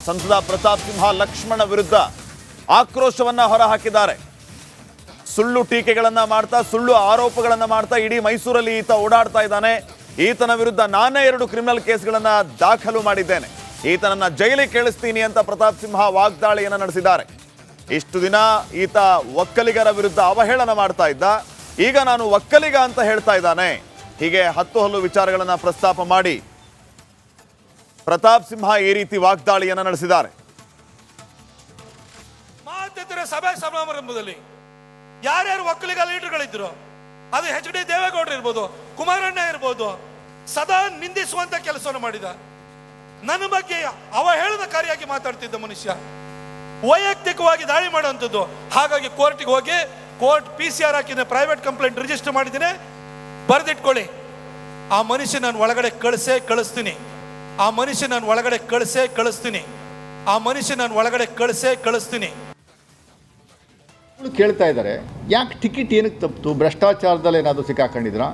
ಸಂಸದ ಪ್ರತಾಪ್ ಸಿಂಹ ಲಕ್ಷ್ಮಣ ವಿರುದ್ಧ ಆಕ್ರೋಶವನ್ನ ಹೊರಹಾಕಿದ್ದಾರೆ. ಸುಳ್ಳು ಟೀಕೆಗಳನ್ನ ಮಾಡ್ತಾ, ಸುಳ್ಳು ಆರೋಪಗಳನ್ನ ಮಾಡ್ತಾ ಇಡೀ ಮೈಸೂರಲ್ಲಿ ಈತ ಓಡಾಡ್ತಾ ಇದ್ದಾನೆ. ಈತನ ವಿರುದ್ಧ ನಾನೇ 2 ಕ್ರಿಮಿನಲ್ ಕೇಸ್ಗಳನ್ನ ದಾಖಲು ಮಾಡಿದ್ದೇನೆ, ಈತನನ್ನ ಜೈಲಿಗೆ ಕಳಿಸ್ತೀನಿ ಅಂತ ಪ್ರತಾಪ್ ಸಿಂಹ ವಾಗ್ದಾಳಿಯನ್ನ ನಡೆಸಿದ್ದಾರೆ. ಇಷ್ಟು ದಿನ ಈತ ಒಕ್ಕಲಿಗರ ವಿರುದ್ಧ ಅವಹೇಳನ ಮಾಡ್ತಾ ಇದ್ದ, ಈಗ ನಾನು ಒಕ್ಕಲಿಗ ಅಂತ ಹೇಳ್ತಾ ಇದ್ದಾನೆ. ಹೀಗೆ 10 ಹಲವು ವಿಚಾರಗಳನ್ನ ಪ್ರಸ್ತಾಪ ಮಾಡಿ ಪ್ರತಾಪ್ ಸಿಂಹ ಈ ರೀತಿ ವಾಗ್ದಾಳಿಯನ್ನ ನಡೆಸಿದ್ದಾರೆ. ಮಾತಿದ್ರೆ ಸಭೆ ಸಮಾರಂಭದಲ್ಲಿ ಯಾರ್ಯಾರು ಒಕ್ಕಲಿಗ ಲೀಡರ್ಗಳಿದ್ರು, ಅದು HD ದೇವೇಗೌಡರು ಇರ್ಬೋದು, ಕುಮಾರಣ್ಣ ಇರ್ಬೋದು, ಸದಾ ನಿಂದಿಸುವಂತ ಕೆಲಸವನ್ನು ಮಾಡಿದ. ನನ್ನ ಬಗ್ಗೆ ಅವಹೇಳನಕಾರಿಯಾಗಿ ಮಾತಾಡ್ತಿದ್ದ ಮನುಷ್ಯ, ವೈಯಕ್ತಿಕವಾಗಿ ದಾಳಿ ಮಾಡುವಂಥದ್ದು. ಹಾಗಾಗಿ ಕೋರ್ಟ್ಗೆ ಹೋಗಿ ಕೋರ್ಟ್ PCR ಹಾಕಿದ್ರೆ ಪ್ರೈವೇಟ್ ಕಂಪ್ಲೇಂಟ್ ರಿಜಿಸ್ಟರ್ ಮಾಡಿದ್ದೀನಿ, ಬರೆದಿಟ್ಕೊಳ್ಳಿ. ಆ ಮನುಷ್ಯ ನಾನು ಒಳಗಡೆ ಕಳಿಸ್ತೀನಿ, ಆ ಮನುಷ್ಯ ನಾನು ಒಳಗಡೆ ಕಳಿಸ್ತೀನಿ, ಆ ಮನುಷ್ಯ ನಾನು ಒಳಗಡೆ ಕಳಿಸ್ತೀನಿ. ಕೇಳ್ತಾ ಇದ್ದಾರೆ, ಯಾಕೆ ಟಿಕೆಟ್ ಏನಕ್ಕೆ ತಪ್ಪಿತು? ಭ್ರಷ್ಟಾಚಾರದಲ್ಲಿ ಏನಾದರೂ ಸಿಕ್ಕಾಕೊಂಡಿದ್ರಾ?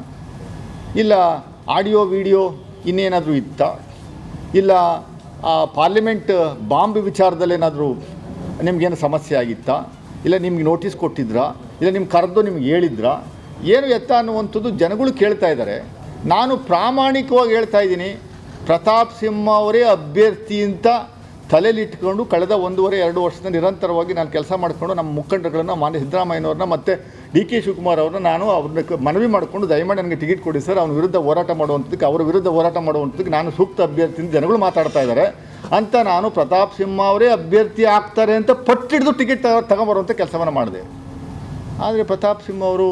ಇಲ್ಲ ಆಡಿಯೋ ವಿಡಿಯೋ ಇನ್ನೇನಾದರೂ ಇತ್ತಾ? ಇಲ್ಲ ಪಾರ್ಲಿಮೆಂಟ್ ಬಾಂಬ್ ವಿಚಾರದಲ್ಲಿ ಏನಾದರೂ ನಿಮಗೇನು ಸಮಸ್ಯೆ ಆಗಿತ್ತಾ? ಇಲ್ಲ ನಿಮ್ಗೆ ನೋಟಿಸ್ ಕೊಟ್ಟಿದ್ರಾ? ಇಲ್ಲ ನಿಮ್ಗೆ ಕರೆದು ನಿಮ್ಗೆ ಹೇಳಿದ್ರಾ? ಏನು ಎತ್ತ ಅನ್ನುವಂಥದ್ದು ಜನಗಳು ಕೇಳ್ತಾ ಇದ್ದಾರೆ. ನಾನು ಪ್ರಾಮಾಣಿಕವಾಗಿ ಹೇಳ್ತಾ ಇದ್ದೀನಿ, ಪ್ರತಾಪ್ ಸಿಂಹ ಅವರೇ ಅಭ್ಯರ್ಥಿ ಅಂತ ತಲೆಯಲ್ಲಿಟ್ಕೊಂಡು ಕಳೆದ 1.5-2 ವರ್ಷದಿಂದ ನಿರಂತರವಾಗಿ ನಾನು ಕೆಲಸ ಮಾಡಿಕೊಂಡು ನಮ್ಮ ಮುಖಂಡರುಗಳನ್ನು, ಮಾನ್ಯ ಸಿದ್ದರಾಮಯ್ಯನವ್ರನ್ನ ಮತ್ತು DK ಶಿವಕುಮಾರ್ ಅವ್ರನ್ನ ನಾನು ಅವ್ರನ್ನ ಮನವಿ ಮಾಡಿಕೊಂಡು ದಯಮಾಡಿ ನನಗೆ ಟಿಕೆಟ್ ಕೊಡಿ ಸರ್, ಅವನ ವಿರುದ್ಧ ಹೋರಾಟ ಮಾಡುವಂಥದ್ದಕ್ಕೆ, ಅವರ ವಿರುದ್ಧ ಹೋರಾಟ ಮಾಡುವಂಥದ್ದಕ್ಕೆ ನಾನು ಸೂಕ್ತ ಅಭ್ಯರ್ಥಿ ಅಂತ ಜನಗಳು ಮಾತಾಡ್ತಾ ಇದ್ದಾರೆ ಅಂತ ನಾನು ಪ್ರತಾಪ್ ಸಿಂಹ ಅವರೇ ಅಭ್ಯರ್ಥಿ ಆಗ್ತಾರೆ ಅಂತ ಪಟ್ಟಿಡಿದು ಟಿಕೆಟ್ ತಗೊಂಬರುವಂಥ ಕೆಲಸವನ್ನು ಮಾಡಿದೆ. ಆದರೆ ಪ್ರತಾಪ್ ಸಿಂಹ ಅವರು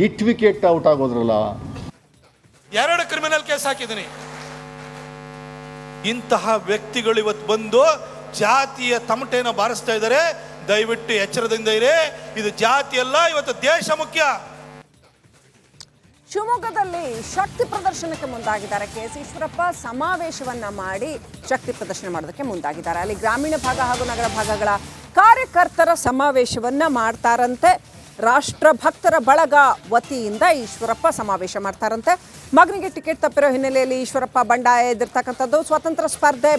ಇಟ್ ವಿಕೆಟ್ ಔಟ್ ಆಗೋದ್ರಲ್ಲ. 2 ಕ್ರಿಮಿನಲ್ ಕೇಸ್ ಹಾಕಿದ್ದೀನಿ. ಇಂತಹ ವ್ಯಕ್ತಿಗಳು ಇವತ್ತು ಬಂದು ಜಾತಿಯ ತಮಟೆಯನ್ನು ಬಾರಿಸ್ತಾ ಇದ್ದಾರೆ. ದಯವಿಟ್ಟು ಎಚ್ಚರದಿಂದ ಇರಿ, ಇದು ಜಾತಿ ಅಲ್ಲ, ಇವತ್ತು ದೇಶ ಮುಖ್ಯ. ಶಿವಮೊಗ್ಗದಲ್ಲಿ ಶಕ್ತಿ ಪ್ರದರ್ಶನಕ್ಕೆ ಮುಂದಾಗಿದ್ದಾರೆ. KS ಈಶ್ವರಪ್ಪ ಸಮಾವೇಶವನ್ನ ಮಾಡಿ ಶಕ್ತಿ ಪ್ರದರ್ಶನ ಮಾಡೋದಕ್ಕೆ ಮುಂದಾಗಿದ್ದಾರೆ. ಅಲ್ಲಿ ಗ್ರಾಮೀಣ ಭಾಗ ಹಾಗೂ ನಗರ ಭಾಗಗಳ ಕಾರ್ಯಕರ್ತರ ಸಮಾವೇಶವನ್ನ ಮಾಡ್ತಾರಂತೆ. ರಾಷ್ಟ್ರಭಕ್ತರ ಬಳಗ ವತಿಯಿಂದ ಈಶ್ವರಪ್ಪ ಸಮಾವೇಶ ಮಾಡ್ತಾರಂತೆ. ಮಗನಿಗೆ ಟಿಕೆಟ್ ತಪ್ಪಿರೋ ಹಿನ್ನೆಲೆಯಲ್ಲಿ ಈಶ್ವರಪ್ಪ ಬಂಡಾಯ ಎದುರ್ತಕ್ಕಂಥದ್ದು, ಸ್ವತಂತ್ರ ಸ್ಪರ್ಧೆ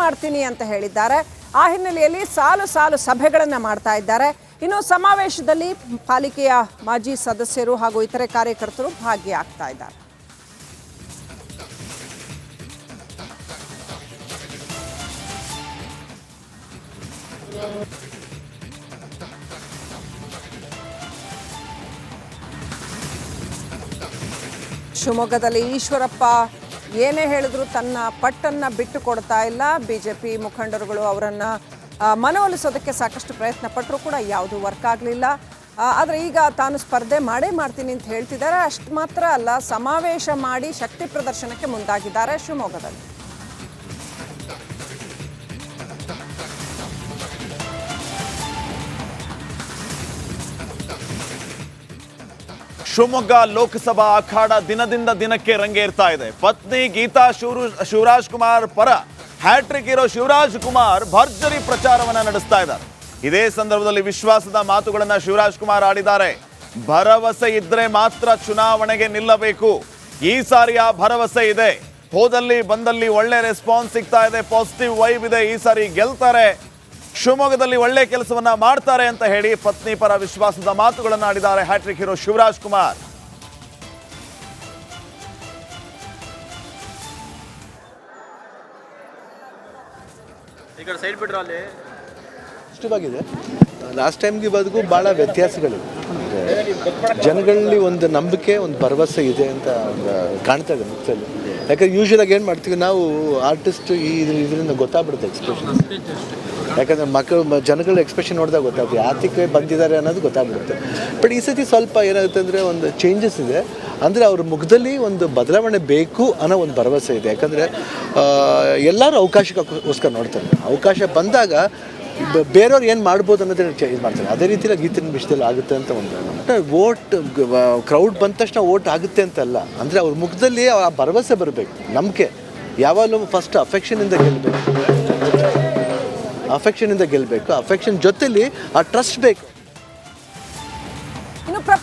ಮಾಡ್ತೀನಿ ಅಂತ ಹೇಳಿದ್ದಾರೆ. ಆ ಹಿನ್ನೆಲೆಯಲ್ಲಿ ಸಾಲು ಸಭೆಗಳನ್ನು ಮಾಡ್ತಾ ಇದ್ದಾರೆ. ಇನ್ನು ಸಮಾವೇಶದಲ್ಲಿ ಪಾಲಿಕೆಯ ಮಾಜಿ ಸದಸ್ಯರು ಹಾಗೂ ಇತರೆ ಕಾರ್ಯಕರ್ತರು ಭಾಗಿಯಾಗ್ತಾ ಇದ್ದಾರೆ. ಶಿವಮೊಗ್ಗದಲ್ಲಿ ಈಶ್ವರಪ್ಪ ಏನೇ ಹೇಳಿದ್ರು ತನ್ನ ಪಟ್ಟನ್ನು ಬಿಟ್ಟು ಕೊಡ್ತಾ ಇಲ್ಲ. BJP ಮುಖಂಡರುಗಳು ಅವರನ್ನು ಮನವೊಲಿಸೋದಕ್ಕೆ ಸಾಕಷ್ಟು ಪ್ರಯತ್ನ ಪಟ್ಟರೂ ಕೂಡ ಯಾವುದೂ ವರ್ಕ್ ಆಗಲಿಲ್ಲ. ಆದರೆ ಈಗ ತಾನು ಸ್ಪರ್ಧೆ ಮಾಡ್ತೀನಿ ಅಂತ ಹೇಳ್ತಿದ್ದಾರೆ. ಅಷ್ಟು ಮಾತ್ರ ಅಲ್ಲ, ಸಮಾವೇಶ ಮಾಡಿ ಶಕ್ತಿ ಪ್ರದರ್ಶನಕ್ಕೆ ಮುಂದಾಗಿದ್ದಾರೆ ಶಿವಮೊಗ್ಗದಲ್ಲಿ. ಶಿವಮೊಗ್ಗ ಲೋಕಸಭಾ ಅಖಾಡ ದಿನದಿಂದ ದಿನಕ್ಕೆ ರಂಗೇರ್ತಾ ಇದೆ. ಪತ್ನಿ ಗೀತಾ ಶಿವರಾಜ್ ಕುಮಾರ್ ಪರ ಹ್ಯಾಟ್ರಿಕ್ ಇರೋ ಶಿವರಾಜ್ ಕುಮಾರ್ ಭರ್ಜರಿ ಪ್ರಚಾರವನ್ನ ನಡೆಸ್ತಾ ಇದ್ದಾರೆ. ಇದೇ ಸಂದರ್ಭದಲ್ಲಿ ವಿಶ್ವಾಸದ ಮಾತುಗಳನ್ನ ಶಿವರಾಜ್ ಕುಮಾರ್ ಆಡಿದ್ದಾರೆ. ಭರವಸೆ ಇದ್ರೆ ಮಾತ್ರ ಚುನಾವಣೆಗೆ ನಿಲ್ಲಬೇಕು. ಈ ಸಾರಿ ಆ ಭರವಸೆ ಇದೆ. ಹೋದಲ್ಲಿ ಬಂದಲ್ಲಿ ಒಳ್ಳೆ ರೆಸ್ಪಾನ್ಸ್ ಸಿಗ್ತಾ ಇದೆ, ಪಾಸಿಟಿವ್ ವೈಬ್ ಇದೆ. ಈ ಸಾರಿ ಗೆಲ್ತಾರೆ, ಶಿವಮೊಗ್ಗದಲ್ಲಿ ಒಳ್ಳೆ ಕೆಲಸವನ್ನ ಮಾಡ್ತಾರೆ ಅಂತ ಹೇಳಿ ಪತ್ನಿ ಪರ ವಿಶ್ವಾಸದ ಮಾತುಗಳನ್ನು ಆಡಿದ್ದಾರೆ ಹ್ಯಾಟ್ರಿಕ್ ಹೀರೋ ಶಿವರಾಜ್ ಕುಮಾರ್. ಇಷ್ಟವಾಗಿದೆ. ಲಾಸ್ಟ್ ಟೈಮ್ಗೆ ಬದುಕು ಭಾಳ ವ್ಯತ್ಯಾಸಗಳಿವೆ. ಜನಗಳಲ್ಲಿ ಒಂದು ನಂಬಿಕೆ, ಒಂದು ಭರವಸೆ ಇದೆ ಅಂತ ಕಾಣ್ತಾ ಇದೆ ಮುಖ್ಯದಲ್ಲಿ. ಯಾಕಂದ್ರೆ ಯೂಶ್ವಲಾಗಿ ಏನು ಮಾಡ್ತೀವಿ ನಾವು ಆರ್ಟಿಸ್ಟ್, ಇದರಿಂದ ಗೊತ್ತಾಗ್ಬಿಡುತ್ತೆ ಎಕ್ಸ್ಪ್ರೆಷನ್. ಯಾಕಂದರೆ ಜನಗಳ ಎಕ್ಸ್ಪ್ರೆಷನ್ ನೋಡಿದಾಗ ಗೊತ್ತಾಗ್ತದೆ ಯಾತಕ್ಕೆ ಬಂದಿದ್ದಾರೆ ಅನ್ನೋದು ಗೊತ್ತಾಗ್ಬಿಡುತ್ತೆ. ಬಟ್ ಈ ಸತಿ ಸ್ವಲ್ಪ ಏನಾಗುತ್ತೆ ಅಂದರೆ ಒಂದು ಚೇಂಜಸ್ ಇದೆ. ಅಂದರೆ ಅವ್ರ ಮುಖದಲ್ಲಿ ಒಂದು ಬದಲಾವಣೆ ಬೇಕು ಅನ್ನೋ ಒಂದು ಭರವಸೆ ಇದೆ. ಯಾಕಂದರೆ ಎಲ್ಲರೂ ಅವಕಾಶಕ್ಕೋಸ್ಕರ ನೋಡ್ತಾರೆ. ಅವಕಾಶ ಬಂದಾಗ ಬೇರೆಯವ್ರು ಏನು ಮಾಡ್ಬೋದು ಅನ್ನೋದನ್ನ ಇದು ಮಾಡ್ತಾರೆ. ಅದೇ ರೀತಿಯಲ್ಲಿ ಗೀತಿನ ವಿಷಯದಲ್ಲಿ ಆಗುತ್ತೆ ಅಂತ ಒಂದು ವೋಟ್ ಕ್ರೌಡ್ ಬಂದ ತಕ್ಷಣ ವೋಟ್ ಆಗುತ್ತೆ ಅಂತಲ್ಲ. ಅಂದರೆ ಅವ್ರ ಮುಖದಲ್ಲಿ ಆ ಭರವಸೆ ಬರಬೇಕು, ನಂಬಿಕೆ. ಯಾವಾಗಲೂ ಫಸ್ಟ್ ಅಫೆಕ್ಷನಿಂದ ಗೆಲ್ಲಬೇಕು, ಅಫೆಕ್ಷನ್ ಜೊತೆಲಿ ಆ ಟ್ರಸ್ಟ್ ಬೇಕು.